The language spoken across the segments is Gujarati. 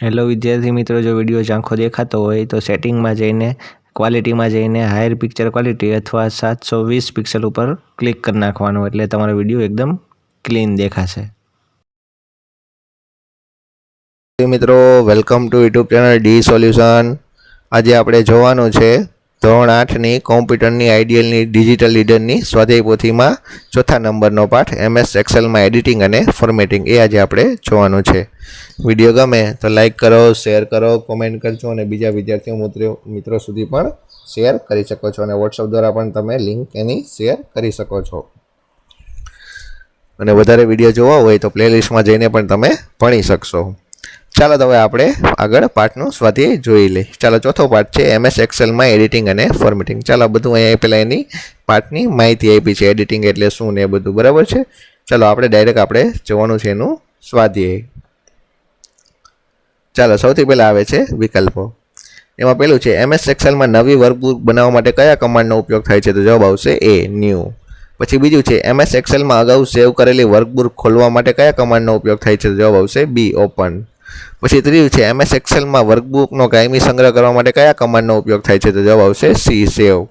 હેલો વિદ્યાર્થી મિત્રો, જો વિડીયો ઝાંખો દેખાતો હોય તો સેટિંગમાં જઈને ક્વોલિટીમાં જઈને હાયર પિક્ચર ક્વોલિટી અથવા 720 પિક્સલ ઉપર ક્લિક કરી નાખવાનું, એટલે તમારો વિડીયો એકદમ ક્લીન દેખાશે. મિત્રો, welcome to YouTube channel D solution. આજે આપણે જોવાનું છે ધોરણ 8ની કોમ્પ્યુટરની આઈડિયલની ડિજિટલ લીડરની સ્વાધ્યાય પોથીમાં ચોથા નંબરનો પાઠ MS એક્સેલમાં એડિટિંગ અને ફોર્મેટિંગ. એ આજે આપણે જોવાનું છે. વિડીયો ગમે તો લાઈક કરો, શેર કરો, કોમેન્ટ કરજો અને બીજા વિદ્યાર્થીઓ મિત્રો સુધી પણ શેર કરી શકો છો અને વોટ્સઅપ દ્વારા પણ તમે લિંક એની શેર કરી શકો છો. અને વધારે વિડીયો જોવા હોય તો પ્લેલિસ્ટમાં જઈને પણ તમે ભણી શકશો. ચાલો તો હવે આપણે આગળ પાઠનું સ્વાધ્યાય જોઈ લઈએ. ચાલો, ચોથો પાઠ છે MS એક્સેલમાં એડિટિંગ અને ફોર્મેટિંગ. ચાલો, બધું અહીંયા પહેલાં એની પાઠની માહિતી આપી છે, એડિટિંગ એટલે શું ને એ બધું બરાબર છે. ચાલો, આપણે ડાયરેક્ટ જોવાનું છે એનું સ્વાધ્યાય. ચાલો, સૌથી પહેલાં આવે છે વિકલ્પો. એમાં પહેલું છે MS એક્સેલમાં નવી વર્કબુક બનાવવા માટે કયા કમાન્ડનો ઉપયોગ થાય છે? તો જવાબ આવશે એ, ન્યૂ. પછી બીજું છે MS એક્સેલમાં અગાઉ સેવ કરેલી વર્કબુક ખોલવા માટે કયા કમાન્ડનો ઉપયોગ થાય છે? તો જવાબ આવશે બી, ઓપન. પછી ત્રીજું છે MS એક્સેલમાં વર્કબુકનો કાયમી સંગ્રહ કરવા માટે કયા કમાન્ડનો ઉપયોગ થાય છે? તો જવાબ આવશે સી, સેવ.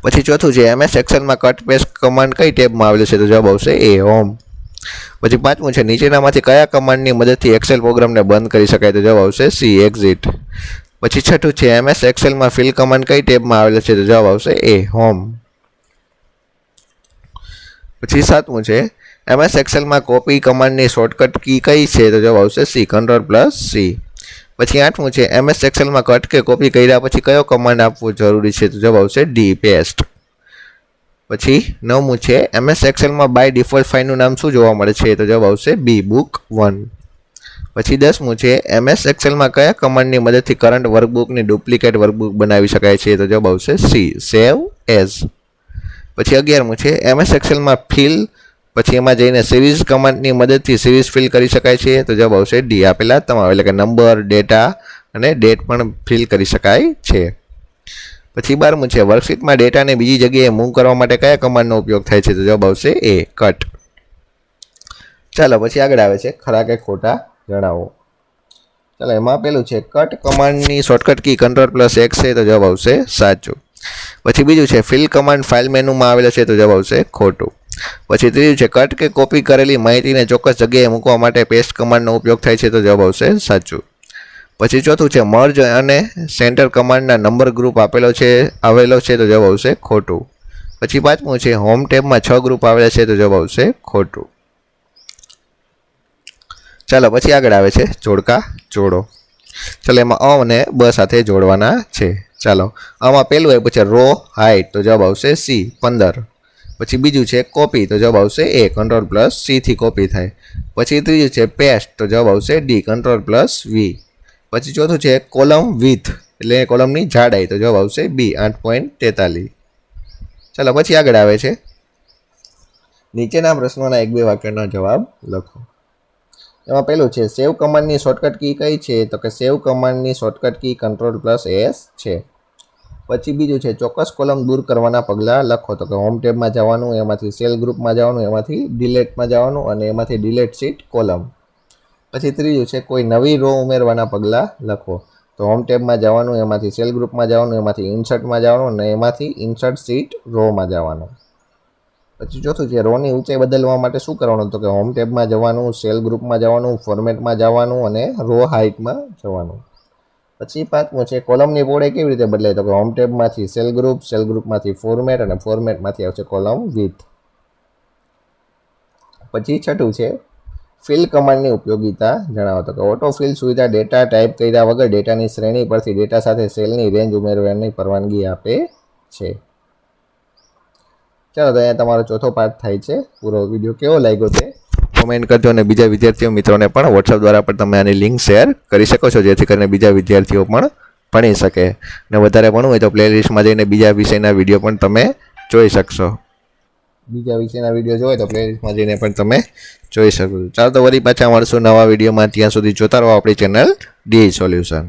પછી ચોથું છે MS એક્સેલમાં કટ પેસ્ટ કમાન્ડ કઈ ટેબમાં આવેલું છે? તો જવાબ આવશે એ, હોમ. પછી પાંચમું છે નીચેનામાંથી કયા કમાન્ડની મદદથી એક્સેલ પ્રોગ્રામને બંધ કરી શકાય? તો જવાબ આવશે સી, એક્ઝિટ. પછી છઠ્ઠું છે MS એક્સેલમાં ફિલ કમાન્ડ કઈ ટેબમાં આવેલો છે? તો જવાબ આવશે એ, હોમ. પછી સાતમું છે MS એક્સેલમાં કોપી કમાન્ડની શોર્ટકટ કી કઈ છે? તો જવાબ આવશે સી, Ctrl+C. પછી આઠમું છે MS એક્સેલમાં કટ કે કોપી કર્યા પછી કયો કમાન્ડ આપવો જરૂરી છે? તો જવાબ આવશે ડી, પેસ્ટ. પછી નવમું છે MS એક્સેલમાં બાય ડિફોલ્ટ ફાઇલનું નામ શું જોવા મળે છે? તો જવાબ આવશે બી, બુક 1. પછી 10મું છે MS એક્સેલમાં કયા કમાન્ડની મદદથી કરંટ વર્કબુકની ડુપ્લિકેટ વર્કબુક બનાવી શકાય છે? તો જવાબ આવશે સી, સેવ એઝ. પછી 11મું છે MS એક્સેલમાં ફિલ પછી એમાં જઈને સિરીઝ કમાન્ડની મદદથી સિરીઝ ફિલ કરી શકાય છે? તો જવાબ આવશે ડી, આપેલા તમામ, એટલે કે નંબર, ડેટા અને ડેટ પણ ફિલ કરી શકાય છે. પછી 12મું છે વર્કશીટમાં ડેટાને બીજી જગ્યાએ મૂવ કરવા માટે કયા કમાન્ડનો ઉપયોગ થાય છે? તો જવાબ આવશે એ, કટ. ચાલો, પછી આગળ આવે છે ખરા કે ખોટા જણાવો. ચાલો, એમાં પેલું છે કટ કમાન્ડની શોર્ટકટ કી Ctrl+X છે? તો જવાબ આવશે સાચું. પછી બીજું છે ફિલ કમાન્ડ ફાઇલ મેનુમાં આવેલો છે? તો જવાબ આવશે ખોટું. પછી ત્રીજું છે કટ કે કોપી કરેલી માહિતીને ચોક્કસ જગ્યાએ મૂકવા માટે પેસ્ટ કમાન્ડનો ઉપયોગ થાય છે? તો જવાબ આવશે સાચું. પછી ચોથું છે મર્જ અને સેન્ટર કમાન્ડના નંબર ગ્રુપ આવેલો છે? તો જવાબ આવશે ખોટું. પછી પાંચમું છે હોમ ટેબમાં 6 ગ્રુપ આવેલા છે? તો જવાબ આવશે ખોટું. ચાલો, પછી આગળ આવે છે જોડકા જોડો. ચાલો, એમાં અ અને બ સાથે જોડવાના છે. ચાલો, આમાં પહેલું આપ્યું છે રો હાઇટ, તો જવાબ આવશે સી, 15. પછી બીજું છે કોપી, તો જવાબ આવશે એ, Ctrl+C થી કોપી થાય. પછી ત્રીજું છે પેસ્ટ, તો જવાબ આવશે ડી, Ctrl+V. પછી ચોથું છે કોલમ વિથ, એટલે કોલમની જાડાઈ, તો જવાબ આવશે બી, 8.43. ચાલો, પછી આગળ આવે છે નીચેના પ્રશ્નોના 1-2 વાક્યના જવાબ લખો. એમાં પહેલું છે સેવ કમાન્ડની શોર્ટકટ કી કઈ છે? તો કે સેવ કમાન્ડની શોર્ટકટ કી Ctrl+S છે. પછી બીજું છે ચોક્કસ કોલમ દૂર કરવાના પગલાં લખો. તો કે હોમ ટેબમાં જવાનું, એમાંથી સેલ ગ્રુપમાં જવાનું, એમાંથી ડિલેટમાં જવાનું અને એમાંથી ડિલેટ શીટ કોલમ. પછી ત્રીજું છે કોઈ નવી રો ઉમેરવાના પગલાં લખો. તો હોમ ટેબમાં જવાનું, એમાંથી સેલ ગ્રુપમાં જવાનું, એમાંથી ઇન્સર્ટમાં જવાનું અને એમાંથી ઇન્સર્ટ શીટ રોમાં જવાનું. પછી ચોથું છે રોની ઊંચાઈ બદલવા માટે શું કરવાનું? તો કે હોમ ટેબમાં જવાનું, સેલ ગ્રુપમાં જવાનું, ફોર્મેટમાં જવાનું અને રો હાઇટમાં જવાનું. પછી પાંચમું છે કોલમની પહોળાઈ કેવી રીતે બદલાય? તો કે હોમ ટેબમાંથી સેલ ગ્રુપમાંથી ફોર્મેટ અને ફોર્મેટમાંથી આવશે કોલમ વિથ. પછી છઠ્ઠું છે ફિલ કમાન્ડની ઉપયોગિતા જણાવો. તો કે ઓટો ફિલ સુવિધા ડેટા ટાઈપ કર્યા વગર ડેટાની શ્રેણી પરથી ડેટા સાથે સેલની રેન્જ ઉમેરવાની પરવાનગી આપે છે. ચાલો, તો અહીંયા તમારો ચોથો પાઠ થાય છે પૂરો. વિડીયો કેવો લાગ્યો તે કોમેન્ટ કરજો અને બીજા વિદ્યાર્થીઓ મિત્રોને પણ વોટ્સઅપ દ્વારા પણ તમે આની લિંક શેર કરી શકો છો, જેથી કરીને બીજા વિદ્યાર્થીઓ પણ ભણી શકે. અને વધારે ભણવું હોય તો પ્લેલિસ્ટમાં જઈને બીજા વિષયના વિડીયો પણ તમે જોઈ શકશો. બીજા વિષયના વિડીયો જોઈએ તો પ્લેલિસ્ટમાં જઈને પણ તમે જોઈ શકો છો. ચાલો, તો વળી પાછા મળશું નવા વિડીયોમાં. ત્યાં સુધી જોતા રહો આપણી ચેનલ ડી સોલ્યુશન.